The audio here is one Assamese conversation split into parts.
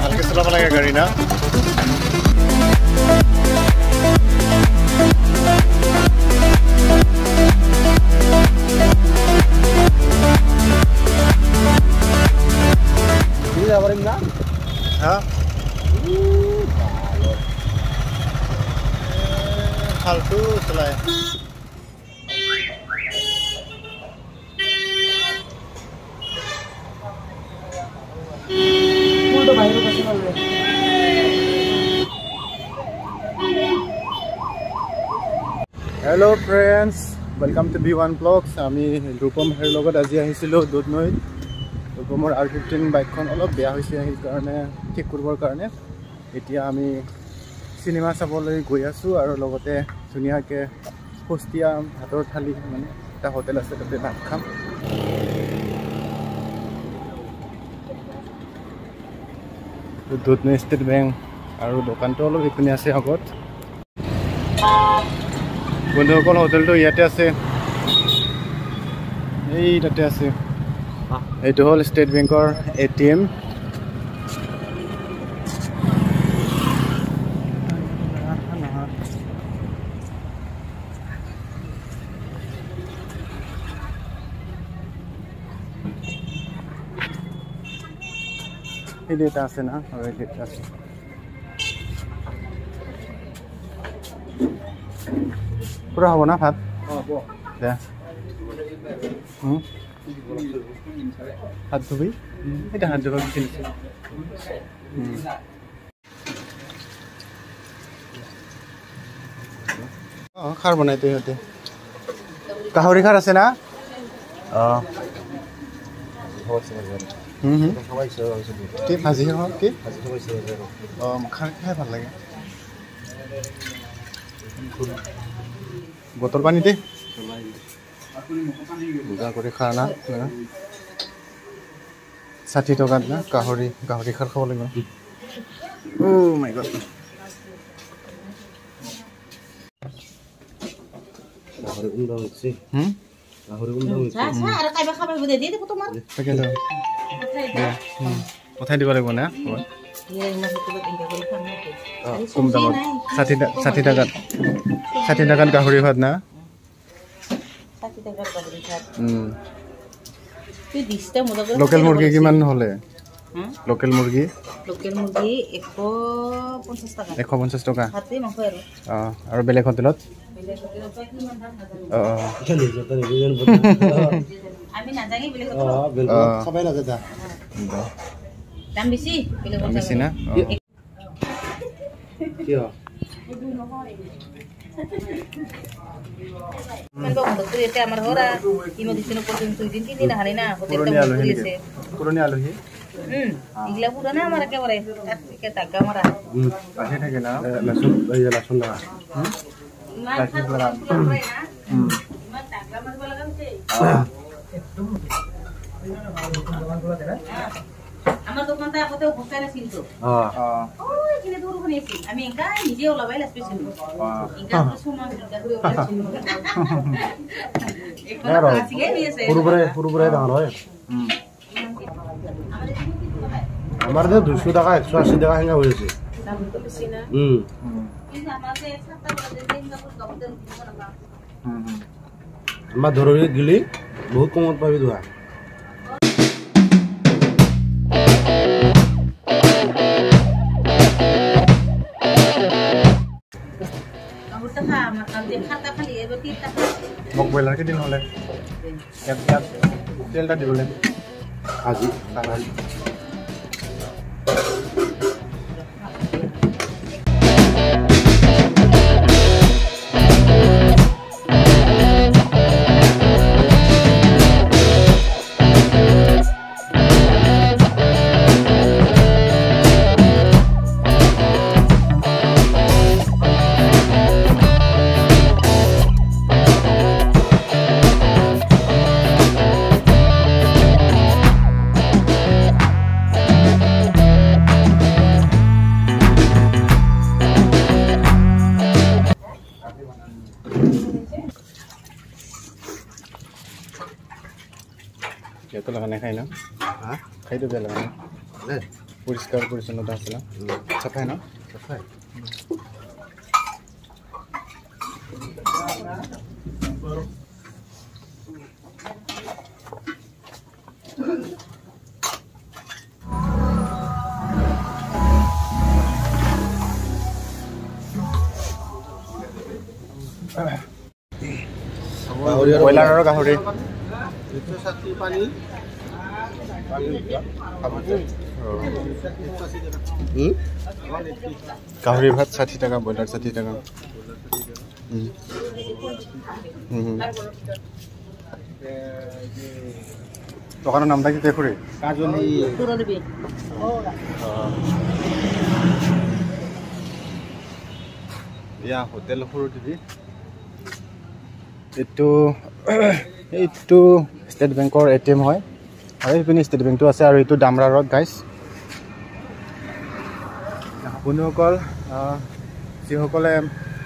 ভালকে চলাব লাগে গাড়ী না फालतू चलाए hello friends welcome to B1 blogs आमी रूपम हेर लगत আজি আহিছিলো দুধনৈ रूपমৰ R15 বাইকখন অলপ বেয়া হৈছে এই কাৰণে ঠিক কৰিবৰ কাৰণে এতিয়া আমি সিনেমা চাবলৈ গৈ আছো আৰু লগতে ধুনিয়াকে ফস্তিয়া ভাতৰ থালি মানে এটা হোটেল আছে তাতে ভাত খাম দুধনৈ ষ্টেট বেংক আৰু দোকানটো অলপ ইপিনে আছে আগত বন্ধুসকল হোটেলটো ইয়াতে আছে এই তাতে আছে এইটো হল ষ্টেট বেংকৰ ATM এটা আছে না আর এটা আছে পুরা হবে না ভাত দে হাত ধুবি এটা হাত ধুবি কিনছে খাৰ বনাইতে হতে গাহৰি খাৰ আছে না কি ভাজি হওক কি খাৰ খাই ভাল লাগে বটল পানী দে বুজা কৰি খাৰ না 60 টকাত না গাহৰি খাৰ খাব লাগিব ও মাই গড গাহৰি উন্দা হৈছে গাহৰি উন্দা হৈছে আৰু কাইবা খাব বুদে দি দেখো তোমাৰ তাকে দাও কথাই দিব লাগিব না কম দামত 60 টাকাত গাহৰি ভাত না 60 টাকাত গাহৰি ভাত তুই দিছতে মজা কৰি লোকেল মুৰ্গী কিমান হলে লোকেল মুৰ্গী 150 টাকা 150 টাকা হাতে মাংস আৰু বেলেগ হোটেলত আমি না জানি বেলেগ হোটেলত সবাই না দাদা দাম বেশি বেশি না কি মানে বন্ধু এতে আমার হরা ইমোদিশন পর্যন্ত দুই দিন তিন দিন হানি না হোটেলটা বন্ধ হইছে পুরনি আলহি ইগলা পুরানা আমার একেবারে কে টাকা মারা পাশে থাকে না লাসুন না লাসুন করা ইমান টাকা মারব লাগামছে আমার দোকানটা আগতে হোস্টেলে ছিল তো ওই কিনে দূর ওখানে এসে আমি একা নিজে ওলাবাই স্পেশাল একা তো সময় দিতে করে ওলা ছিল এখন আসি গিয়ে নিয়েছে পুরোপুরি দাম হয় আমার তো 200 টাকা 180 টাকা হাঙ্গা হয়েছে দাম তো বেশি না কিন্তু আমাদের এক সপ্তাহ ধরে সিঙ্গাপুর দপ্তর না আমরা ধরে গেলি বহুত কমত পাবি দুয়া মক বইলাৰ কেদিন হলে ইয়াত তেলটা দিবলে আজি একো লগা নাই খাই না খাইতো বেয়া লগা নাই পৰিষ্কাৰ পৰিচ্ছন্নতা আছে না চাফাই না চাফাই ব্ৰইলাৰ আৰু গাহৰি গাহৰি ভাত 60 টাকা ব্ৰইলাৰ 60 টাকা দোকানৰ নামটা কি দেখুৰি কাজলি ইয়া হোটেল সৰু টিভি এইটো ষ্টেট বেংকৰ ATM হয় আৰু এইপিনে ষ্টেট বেংকটো আছে আৰু এইটো ডামৰা ৰোড গাইজ বন্ধুসকল যিসকলে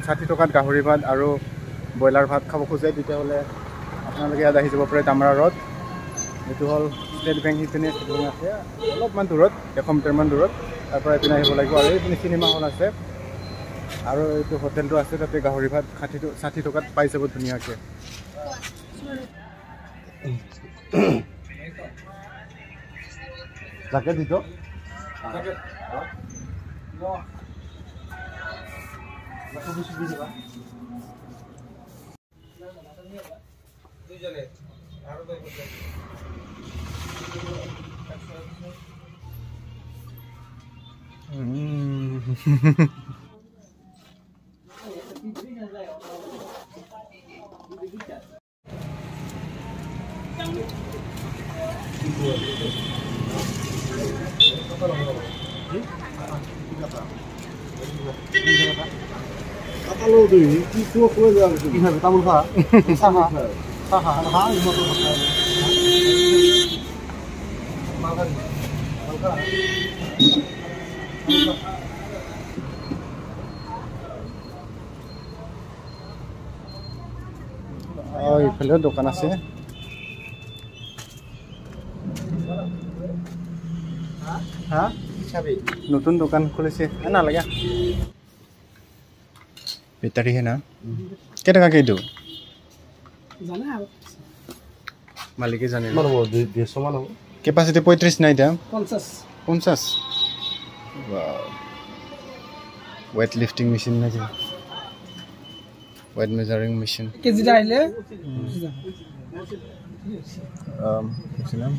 60 টকাত গাহৰি ভাত আৰু ব্ৰইলাৰ ভাত খাব খোজে তেতিয়াহ'লে আপোনালোকে ইয়াত আহি যাব পাৰে ডামৰা ৰোড এইটো হ'ল ষ্টেট বেংক সিপিনে আছে অলপমান দূৰত 100 মিটাৰমান দূৰত তাৰ পৰা এইপিনে আহিব লাগিব আৰু এইপিনে চিনেমা হল আছে আৰু এইটো হোটেলটো আছে তাতে গাহৰি ভাত 60 টকাত পাই যাব ধুনীয়াকৈ যাকে দিত Kalau tu ini itu aku yang ini saya tahu sah, sah, makan, oh, ini দোকান আছে হ্যাঁ নতুন দোকান খুলেছে না লাগে বেটারি হে না কে টাকা কে দিও জানা মালিকে জানে মারবো 150 মান হবে ক্যাপাসিটি 35 নাই দাম 50 ওয়াও ওয়েট লিফটিং মেশিন নাকি ওয়েট মেজারিং মেশিন কেজি আইলে বুঝছিলাম